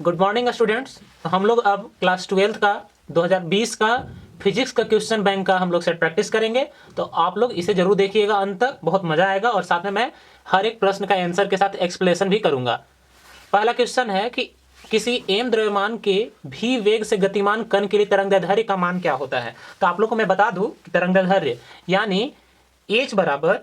Good morning students. तो हम लोग अब क्लास 12th का 2020 का फिजिक्स का क्वेश्चन बैंक का हम लोग सेट प्रैक्टिस करेंगे। तो आप लोग इसे जरूर देखिएगा अंत तक, बहुत मजा आएगा। और साथ में मैं हर एक प्रश्न का आंसर के साथ एक्सप्लेनेशन भी करूंगा। पहला क्वेश्चन है कि किसी एम द्रव्यमान के भी वेग से गतिमान कण के लिए तरंगदैर्ध्य का मान क्या होता है। तो आप लोग को मैं बता दूं कि तरंगदैर्ध्य यानी h बराबर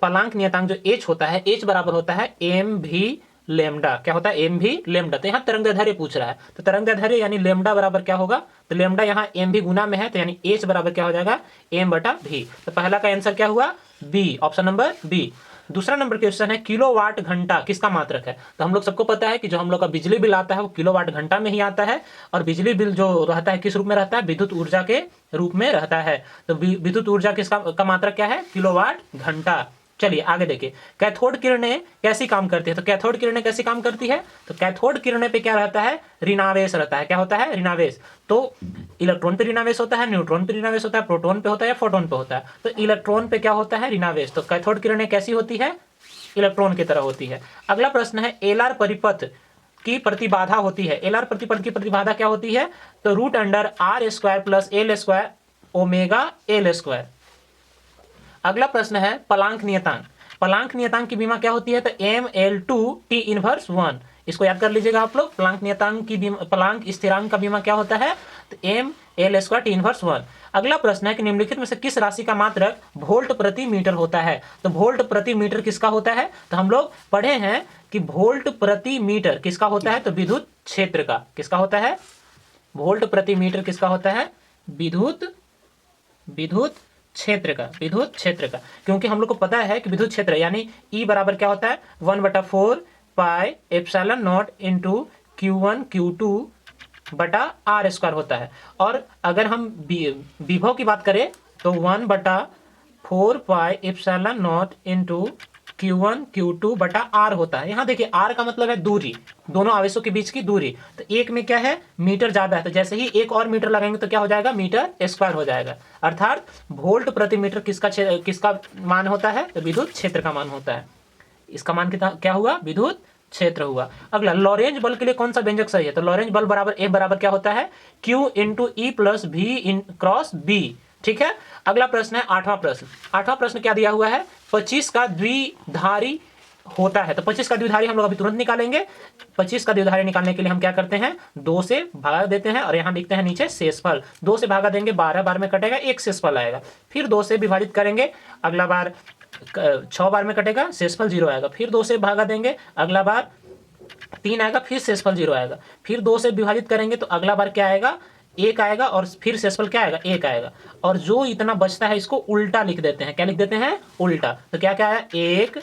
पलांक नियतांक जो h होता है, h बराबर होता है एम भी लेमडा। क्या होता है? एम भी लेमडा। तो यहाँ तरंगदैर्ध्य पूछ रहा है, तो तरंगदैर्ध्य यानी लेमडा बराबर क्या होगा? तो लेमडा यहाँ एम भी गुना में है, तो यानी h बराबर क्या हो जाएगा? एम बटा भी। तो पहला का आंसर क्या हुआ? B, option number B. दूसरा नंबर क्वेश्चन है किलोवाट घंटा किसका मात्रक है। तो हम लोग सबको पता है कि जो हम लोग का बिजली बिल आता है वो किलोवाट घंटा में ही आता है। और बिजली बिल जो रहता है किस रूप में रहता है? विद्युत ऊर्जा के रूप में रहता है। तो विद्युत ऊर्जा किसका का मात्रक क्या है? किलोवाट घंटा। चलिए आगे देखिए, कैथोड किरणें कैसी काम करती है। तो कैथोड किरणें कैसी काम करती है? तो कैथोड किरणें पे क्या रहता है? ऋणावेश रहता है। क्या होता है? ऋणावेश। तो इलेक्ट्रॉन पे ऋणावेश होता है, न्यूट्रॉन पे ऋणावेश होता है, प्रोटॉन पे होता है या फोटोन पे होता है। तो इलेक्ट्रॉन पे क्या होता है? ऋणावेश। तो कैथोड किरणें कैसी होती है? इलेक्ट्रॉन की तरह होती है। अगला प्रश्न है एलआर परिपथ की प्रतिबाधा होती है। एलआर परिपथ की प्रतिबाधा क्या होती है? तो root under R square plus L square omega L square. अगला प्रश्न है पलांक नियतांक। पलांक नियतांक की बीमा क्या होती है? तो M L two T inverse 1। इसको याद कर लीजिएगा आप लोग। पलांक नियतांक की पलांक स्थिरांक का बीमा क्या होता है? तो M L square T inverse 1। अगला प्रश्न है कि निम्नलिखित में से किस राशि का मात्रक वोल्ट प्रति मीटर होता है। तो वोल्ट प्रति मीटर किसका होता है? तो हम लोग पढ़े हैं कि वोल्ट प्रति मीटर किसका होता है? तो विद्युत क्षेत्र का। किसका होता है? वोल्ट प्रति मीटर किसका होता है? विद्युत क्षेत्र का। विद्युत क्षेत्र का, क्योंकि हम लोग को पता है कि विद्युत क्षेत्र यानी E बराबर क्या होता है? 1/4 pi epsilon not into Q1 Q2 बटा आर स्क्वायर होता है। और अगर हम विभव की बात करें तो 1/4 pi epsilon not into Q1 Q2 बटा आर होता है। यहाँ देखिए आर का मतलब है दूरी, दोनों आवेशों के बीच की दूरी। तो एक में क्या है? मीटर ज्यादा है, तो जैसे ही एक और मीटर लगाएंगे तो क्या हो जाएगा? मीटर स्क्वायर हो जाएगा। अर्थात वोल्ट प्रति मीटर किसका मान होता है? तो विद्युत क्षेत्र का मान होता है। इसका मान कितना क्या हुआ? विद्युत क्षेत्र हुआ। अगला लॉरेंज बल के लिए कौन सा व्यंजक सही है? तो लॉरेंज बल बराबर F बराबर क्या होता है? Q इंटू ई प्लस भी इन क्रॉस बी। ठीक है। अगला प्रश्न है आठवां प्रश्न। आठवां प्रश्न क्या दिया हुआ है? 25 का द्विधारी होता है। तो 25 का द्विधारी हम लोग अभी तुरंत निकालेंगे। 25 का द्विधारी निकालने के लिए हम क्या करते हैं? 2 से भागा देते हैं और यहाँ लिखते हैं नीचे शेषफल। 2 से भागा देंगे 12 बार में कटेगा, एक शेषफल आएगा। फिर 2 से विभाजित करेंगे, अगला बार 6 बार में कटेगा, शेषफल 0 आएगा। फिर 2 से भागा देंगे, अगला बार 3 आएगा, फिर शेषफल 0 आएगा। फिर 2 से विभाजित करेंगे तो अगला बार क्या आएगा? 1 आएगा और फिर शेषफल क्या आएगा? 1 आएगा। और जो इतना बचता है इसको उल्टा लिख देते हैं। क्या लिख देते हैं? उल्टा। तो क्या क्या है? 1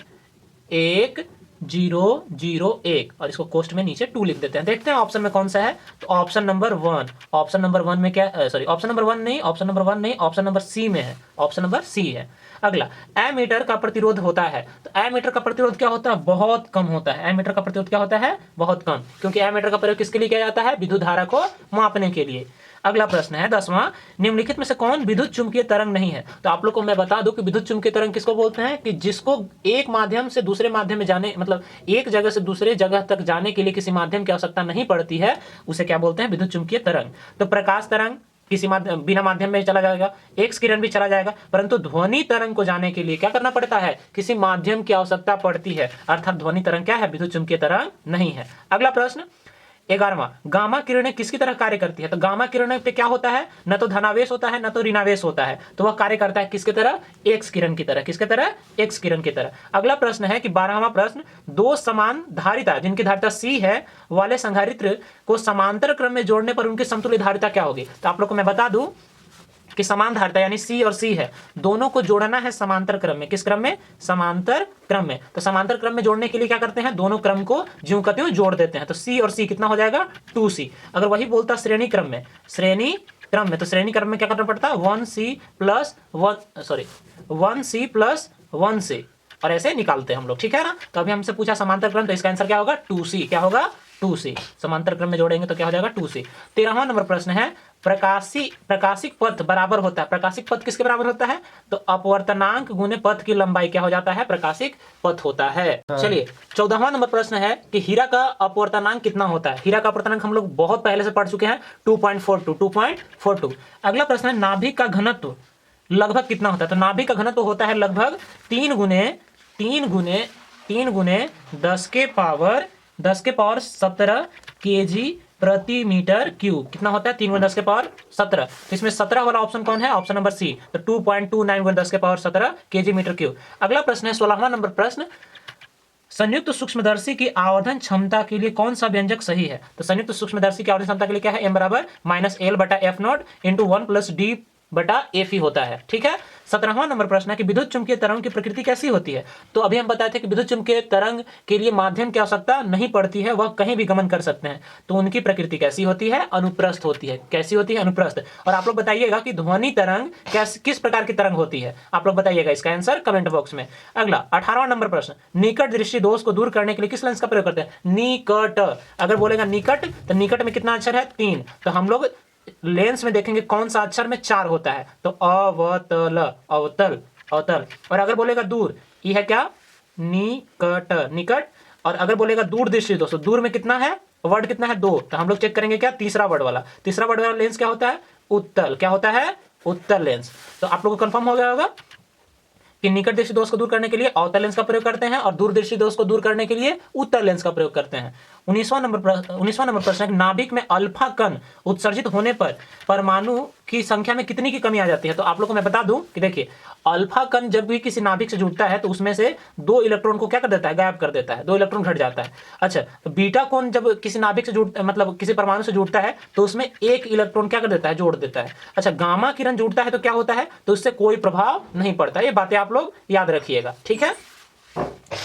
1 0 0 1 और इसको कोष्ट में नीचे 2 लिख देते हैं। देखते हैं ऑप्शन में कौन सा है। तो ऑप्शन नंबर 1। ऑप्शन नंबर 1 में क्या? सॉरी, ऑप्शन नंबर 1 नहीं, ऑप्शन नंबर 1 नहीं, ऑप्शन नंबर सी में है। ऑप्शन नंबर सी है। अगला एमीटर का प्रतिरोध होता है। तो एमीटर का प्रतिरोध क्या होता है? बहुत कम होता है। एमीटर का प्रतिरोध क्या होता है? बहुत कम, क्योंकि एमीटर का प्रयोग किसके लिए किया जाता है? विद्युत धारा को मापने के लिए। अगला प्रश्न है 10वां, निम्नलिखित में से कौन विद्युत चुंबकीय तरंग नहीं है। तो आप लोग को मैं बता दूं कि विद्युत चुंबकीय तरंग किसको बोलते हैं? कि जिसको एक माध्यम से दूसरे माध्यम में जाने, मतलब एक जगह से दूसरे जगह तक जाने के लिए किसी माध्यम की आवश्यकता नहीं पड़ती है, उसे क्या बोलते हैं? विद्युत चुंबकीय तरंग। तो प्रकाश तरंग किसी माध्यम, बिना माध्यम में चला जाएगा, एक्स किरण भी चला जाएगा, परंतु ध्वनि तरंग को जाने के लिए क्या करना पड़ता है? किसी माध्यम की आवश्यकता पड़ती है। अर्थात ध्वनि तरंग क्या है? विद्युत चुंबकीय तरंग नहीं है। अगला प्रश्न 11वां, गामा किरणें किसकी तरह कार्य करती है। तो गामा किरणें पे क्या होता है? न तो धनावेश होता है, न तो ऋणावेश होता है। तो वह कार्य करता है किसकी तरह? एक्स किरण की तरह। किसके तरह? एक्स किरण की तरह। अगला प्रश्न है कि 12वां प्रश्न, दो समान धारिता जिनकी धारिता C है वाले संधारित्र को समांतर क्रम में जोड़ने पर उनकी समतुल्य धारिता क्या होगी। तो आप लोग को मैं बता दूं कि समान धारिता यानी C और C है, दोनों को जोड़ना है समांतर क्रम में। किस क्रम में? समांतर क्रम में। तो समांतर क्रम में जोड़ने के लिए क्या करते हैं? दोनों क्रम को ज्यों का त्यों जोड़ देते हैं। तो C और C कितना हो जाएगा? 2C। अगर वही बोलता श्रेणी क्रम में, श्रेणी क्रम में, तो श्रेणी क्रम में क्या करना पड़ता है? 1C प्लस 1C और ऐसे निकालते हैं हम लोग। ठीक है ना। तो अभी हमसे पूछा समांतर क्रम, तो इसका आंसर क्या होगा? 2C। क्या होगा? 2c, समांतर क्रम में जोड़ेंगे तो क्या हो जाएगा 2c। 13वां नंबर प्रश्न है प्रकाशिक पथ बराबर होता है, प्रकाशिक पथ किसके बराबर होता है? तो अपवर्तनांक गुने पथ की लंबाई क्या हो जाता है? प्रकाशिक पथ होता है। चलिए 14वां नंबर प्रश्न है कि हीरा का अपवर्तनांक कितना होता है? हीरा का अपवर्तनांक हम लोग बहुत पहले से पढ़ चुके हैं, 2.42। अगला प्रश्न है नाभिक का घनत्व लगभग कितना होता है? तो नाभिक का घनत्व होता है लगभग 3 गुने 10 के पावर 17 केजी प्रति मीटर क्यूब। कितना होता है? 3 गुने 10 के पावर 17। तो इसमें 17 वाला ऑप्शन कौन है? Option number C. तो 2.29 गुने 10 के पावर 17 केजी मीटर क्यूब। अगला प्रश्न है 16वां नंबर प्रश्न, संयुक्त सूक्ष्मदर्शी की आवर्धन क्षमता के लिए कौन सा व्यंजक सही है? तो संयुक्त सूक्ष्मदर्शी की आवर्धन क्षमता के लिए क्या है? m बराबर -l/f0 इंटू 1 + d बटा एफ होता है। ठीक है। 17वां नंबर प्रश्न है कि विद्युत चुंबकीय तरंग की प्रकृति कैसी होती है? तो अभी हम बताए थे कि विद्युत चुंबकीय तरंग के लिए माध्यम की आवश्यकता नहीं पड़ती है, वह कहीं भी गमन कर सकते हैं। तो उनकी प्रकृति कैसी होती है? अनुप्रस्थ होती है। कैसी होती है? अनुप्रस्थ। और आप लोग बताइएगा कि ध्वनि तरंग किस प्रकार की तरंग होती है? आप लोग बताइएगा इसका आंसर कमेंट बॉक्स में। अगला 18वां नंबर प्रश्न, निकट दृष्टि दोष को दूर करने के लिए किस लेंस का प्रयोग करते हैं? निकट। अगर बोलेगा निकट तो निकट में कितना अक्षर है? 3। तो हम लोग लेंस में देखेंगे कौन सा अक्षर में 4 होता है, तो अवतल, अवतल, अवतल। और अगर बोलेगा दूर, ये है क्या? निकट, निकट। और अगर बोलेगा दूर दृष्टि दोस्तों, दूर में कितना है? वर्ड कितना है? 2। तो हम लोग चेक करेंगे क्या? तीसरा वर्ड वाला लेंस क्या होता है? उत्तल। क्या होता है? उत्तल लेंस। तो आप लोगों को कंफर्म हो गया होगा कि निकट दृष्टि दोष को दूर करने के लिए अवतल लेंस का प्रयोग करते हैं और दूर दृष्टि दोष को दूर करने के लिए उत्तल लेंस का प्रयोग करते हैं। 19वां नंबर प्रश्न है, नाभिक में अल्फा कण उत्सर्जित होने पर परमाणु की संख्या में कितनी की कमी आ जाती है? तो आप लोगों को मैं बता दूं कि देखिए, अल्फा कण जब भी किसी नाभिक से जुड़ता है तो उसमें से 2 इलेक्ट्रॉन को क्या कर देता है? गायब कर देता है, 2 इलेक्ट्रॉन घट जाता है। अच्छा, तो बीटा कण जब किसी नाभिक से मतलब किसी परमाणु से जुड़ता है तो उसमें 1 इलेक्ट्रॉन क्या कर देता है? जोड़ देता है। अच्छा, गामा किरण जुड़ता है तो क्या होता है? तो उससे कोई प्रभाव नहीं पड़ता। ये बातें आप लोग याद रखिएगा। ठीक है।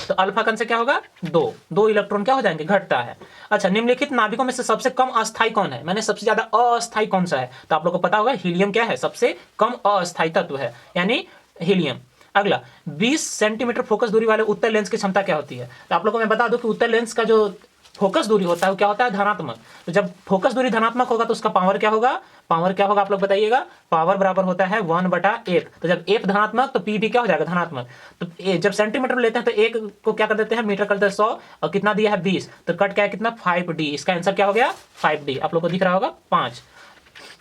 तो अल्फा कण से क्या होगा? 2 इलेक्ट्रॉन क्या हो जाएंगे? घटता है। अच्छा, निम्नलिखित नाभिकों में से सबसे कम अस्थायी कौन है? मैंने सबसे ज्यादा अस्थायी कौन सा है? तो आप लोगों को पता होगा हीलियम क्या है? सबसे कम अस्थायी तत्व है, यानी हीलियम। अगला 20 सेंटीमीटर फोकस दूरी वाले उत्तल लेंस की क्षमता क्या होती है? तो आप लोगों को मैं बता दूं कि उत्तल लेंस का जो फोकस दूरी होता है वो क्या होता है? धनात्मक। तो जब फोकस दूरी धनात्मक होगा तो उसका पावर क्या होगा? पावर क्या होगा? आप लोग बताइएगा। पावर बराबर होता है 1/f। तो जब f धनात्मक तो p भी क्या हो जाएगा? धनात्मक। तो जब सेंटीमीटर में लेते हैं तो 1 को क्या कर देते हैं? मीटर कर देते हैं 100, और कितना दिया है? 20। तो कट क्या है? कितना? 5d। इसका आंसर क्या हो गया? 5d। आप लोग को दिख रहा होगा 5।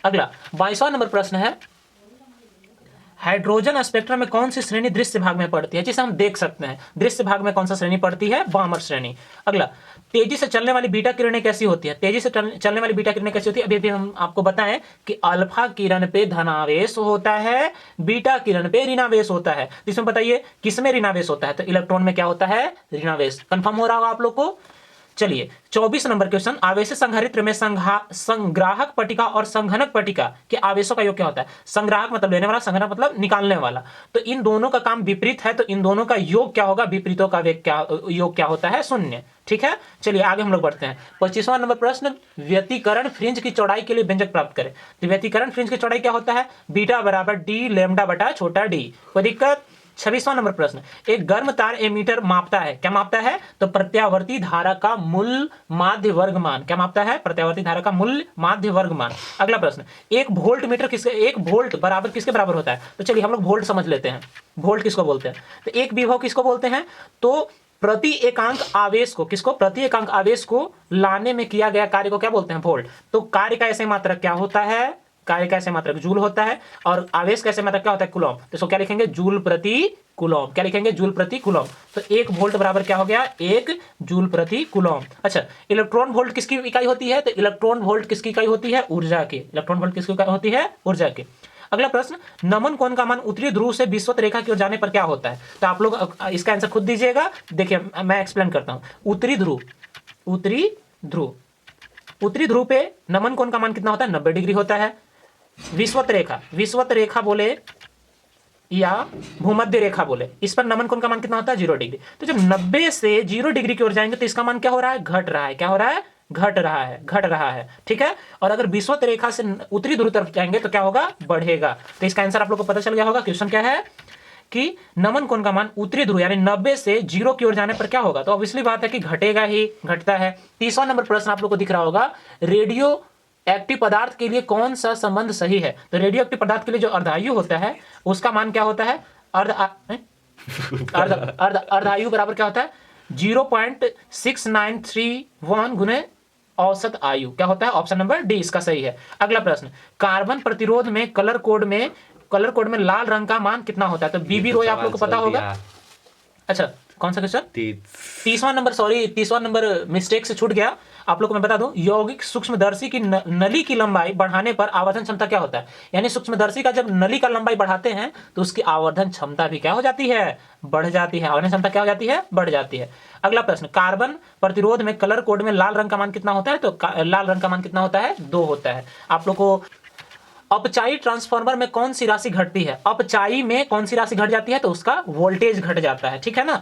अगला 22वां नंबर प्रश्न है, हाइड्रोजन स्पेक्ट्रम में कौन सी श्रेणी दृश्य भाग में पड़ती है? जिसे हम देख सकते हैं, दृश्य भाग में कौन सा श्रेणी पड़ती है? बामर श्रेणी। अगला, तेजी से चलने वाली बीटा किरणें कैसी होती है? तेजी से चलने वाली बीटा किरणें कैसी होती है? अभी हम आपको बताएं कि अल्फा किरण पे धनावेश होता है, बीटा किरण पे ऋणावेश होता है। इसमें बताइए किसमें ऋणावेश होता है? तो इलेक्ट्रॉन में क्या होता है? ऋणावेश। कंफर्म हो रहा होगा आप लोग को। चलिए 24 नंबर क्वेश्चन, आवेश संधारित्र में संग्राहक पट्टिका और संघनक पट्टिका के आवेशों का योग क्या होता है? संग्राहक मतलब लेने वाला, संघनक मतलब निकालने वाला। तो इन दोनों का काम विपरीत है, तो इन दोनों का योग क्या होगा? विपरीतों का योग क्या होता है? 0। ठीक है। चलिए आगे हम लोग बढ़ते हैं। 25वां नंबर प्रश्न, व्यतिकरण फ्रिंज की चौड़ाई के लिए व्यंजक प्राप्त करें। तो व्यतिकरण फ्रिंज की चौड़ाई क्या होता है? बीटा बराबर d लैम्डा बटा छोटा d। कोई दिक्कत? 26वां नंबर प्रश्न, एक गर्म तार एमीटर मापता है। क्या मापता है? तो प्रत्यावर्ती धारा का मूल माध्य वर्ग मान। क्या मापता है? प्रत्यावर्ती धारा का मूल माध्य वर्ग मान। अगला प्रश्न, 1 वोल्ट मीटर किसके, 1 वोल्ट बराबर किसके बराबर होता है? तो चलिए हम लोग वोल्ट समझ लेते हैं। वोल्ट किसको बोलते हैं? तो 1 विभव किसको बोलते हैं? तो प्रति एकांक आवेश को, किसको? प्रति एकांक आवेश को लाने में किया गया कार्य को क्या बोलते हैं? वोल्ट। तो कार्य का ऐसे मात्रक क्या होता है? कार्य का ऐसे मात्रक जूल होता है, और आवेश का ऐसे मात्रक क्या होता है? कूलॉम। तो इसको क्या लिखेंगे? जूल प्रति कूलॉम। क्या लिखेंगे? जूल प्रति कूलॉम। तो 1 वोल्ट बराबर क्या हो गया? 1 जूल प्रति कूलॉम। अच्छा, इलेक्ट्रॉन वोल्ट किसकी इकाई होती है? तो इलेक्ट्रॉन वोल्ट किसकी इकाई होती है? ऊर्जा की। इलेक्ट्रॉन वोल्ट किसकी इकाई होती है? ऊर्जा की। अगला प्रश्न, नमन कोण का मान उत्तरी ध्रुव से विषुवत रेखा की ओर जाने पर क्या होता है? तो आप लोग इसका आंसर खुद दीजिएगा। देखिए मैं एक्सप्लेन करता हूं। उत्तरी ध्रुव पे नमन कोण का मान कितना होता है? 90 डिग्री होता है। विषुवत रेखा बोले या भूमध्य रेखा बोले, इस पर नमन कोण का मान कितना होता है? 0 डिग्री। तो जब 90 से 0 डिग्री की ओर जाएंगे तो इसका मान क्या हो रहा है? घट रहा है। क्या हो रहा है? घट रहा है। ठीक है। और अगर विषुवत रेखा से उत्तरी ध्रुव तरफ जाएंगे तो क्या होगा? बढ़ेगा। तो इसका आंसर आप लोग को पता चल गया होगा। क्वेश्चन क्या है? कि नमन कोण का मान उत्तरी ध्रुव यानी 90 से 0 की ओर जाने पर क्या होगा, तो ऑब्वियसली बात है कि घटेगा ही, घटता है। 30वां नंबर प्रश्न आप लोग को दिख रहा होगा, रेडियो एक्टिव पदार्थ के लिए कौन सा संबंध सही है। तो रेडियो एक्टिव पदार्थ के लिए जो अर्धायु होता है उसका मान क्या होता है, अर्धायु बराबर क्या होता है 0.6931 गुने औसत आयु, क्या होता है, ऑप्शन नंबर डी इसका सही है। अगला प्रश्न, कार्बन प्रतिरोध में कलर कोड में लाल रंग का मान कितना होता है। तो बीबी रॉय आप लोग को पता होगा। अच्छा कौन सा क्वेश्चन, 30वां नंबर, सॉरी 30वां नंबर मिस्टेक से छूट गया। आप लोग को मैं बता दूं, यौगिक सूक्ष्मदर्शी की नली की लंबाई बढ़ाने पर आवर्धन क्षमता क्या होता है। यानी सूक्ष्मदर्शी का जब नली का लंबाई बढ़ाते हैं तो उसकी आवर्धन क्षमता भी क्या हो जाती है, बढ़ जाती है। आवर्धन क्षमता क्या हो जाती है, बढ़ जाती है। अगला प्रश्न, कार्बन प्रतिरोध में कलर कोड में लाल रंग का मान कितना होता है। तो लाल रंग का मान कितना होता है, 2 होता है। आप लोग को अपचाई ट्रांसफार्मर में कौन सी राशि घटती है, अपचाई में कौन सी राशि घट जाती है, तो उसका वोल्टेज घट जाता है, ठीक है ना।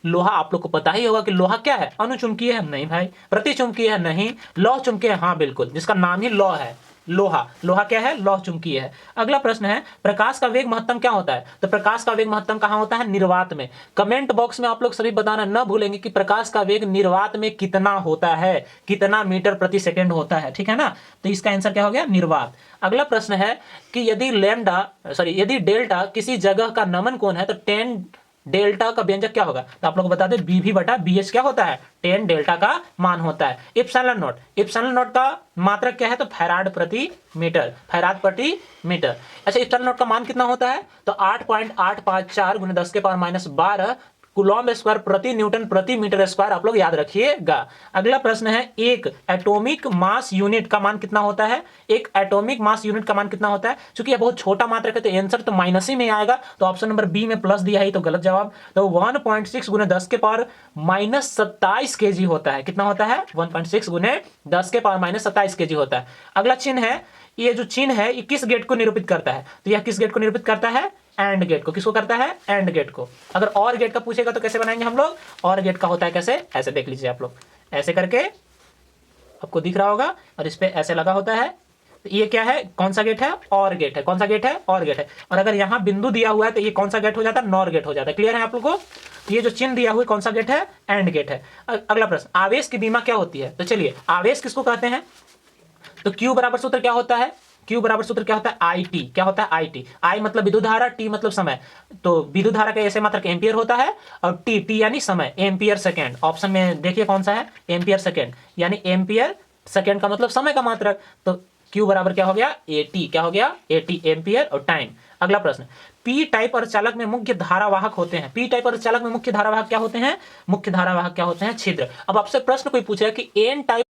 लोहा आप लोग को पता ही होगा कि लोहा क्या है, अनुचुंबकीय है, नहीं भाई। प्रतिचुंबकीय है, नहीं। लौह चुंबकीय है, हाँ बिल्कुल, जिसका नाम ही लौह है। लोहा क्या है, लौह चुंबकीय है। अगला प्रश्न है, प्रकाश का वेग महत्तम क्या होता है। तो प्रकाश का वेग महत्तम कहां होता है, निर्वात में। कमेंट बॉक्स में आप लोग सभी बताना न भूलेंगे कि प्रकाश का वेग निर्वात में कितना होता है, कितना मीटर प्रति सेकंड होता है, ठीक है ना। तो इसका आंसर क्या हो गया, निर्वात। अगला प्रश्न है कि यदि डेल्टा किसी जगह का नमन कोण है तो tan डेल्टा का व्यंजक क्या होगा। तो आप लोग बता दें BV बटा BH क्या होता है, tan डेल्टा का मान होता है। एप्सिलॉन नॉट का मात्रक क्या है, तो फैराड प्रति मीटर। अच्छा एप्सिलॉन नॉट का मान कितना होता है, तो 8.854 × 10⁻12 कूलॉम्ब स्क्वायर प्रति न्यूटन प्रति मीटर स्क्वायर आप लोग याद रखिएगा। अगला प्रश्न है, एक एटॉमिक मास यूनिट का मान कितना होता है। एक एटॉमिक मास यूनिट का मान कितना होता है। चूंकि यह बहुत छोटा मात्रक है तो आंसर तो माइनस ही में आएगा, तो ऑप्शन नंबर बी में प्लस दिया है तो गलत जवाब। तो 1.6 × 10⁻−27 kg होता है। कितना होता है, 1.6 × 10⁻−27 kg होता है। अगला चिन्ह है, ये जो चिन्ह है ये किस गेट को निरूपित करता है। तो यह किस गेट को निरूपित करता है, एंड गेट को। किसको करता है, एंड गेट को। अगर और गेट का पूछेगा तो कैसे बनाएंगे हम लोग, और गेट का होता है कैसे, ऐसे देख लीजिए आप लोग, ऐसे करके आपको दिख रहा होगा और इस पे ऐसे लगा होता है। तो ये क्या है, कौन सा गेट है, और गेट है। कौन सा गेट है, और गेट है। और अगर यहाँ बिंदु दिया हुआ है तो ये कौन सा गेट हो जाता है, नॉर गेट हो जाता है। क्लियर है आप लोग को। ये जो चिन्ह दिया हुआ है कौन सा गेट है, एंड गेट है। अगला प्रश्न, आवेश की बीमा क्या होती है। तो चलिए, आवेश किसको कहते हैं। तो Q बराबर सूत्र क्या होता है, Q बराबर सूत्र क्या होता है, IT। क्या होता है, IT। I मतलब विद्युत धारा, T मतलब समय। तो विद्युत धारा का ऐसे मात्रक एम्पियर होता है और T यानी समय, एम्पियर सेकेंड। ऑप्शन में देखिए कौन सा है, एम्पियर सेकेंड, यानी एम्पियर सेकेंड का मतलब समय का मात्रक। तो Q बराबर क्या हो गया, AT। क्या हो गया, AT, एम्पियर और टाइम। अगला प्रश्न, P टाइप अर्धचालक में मुख्य धारावाहक होते हैं। P टाइप अर्धचालक में मुख्य धारावाहक क्या होते हैं, मुख्य धारावाहक क्या होते हैं, छिद्र। अब आपसे प्रश्न कोई पूछेगा कि N टाइप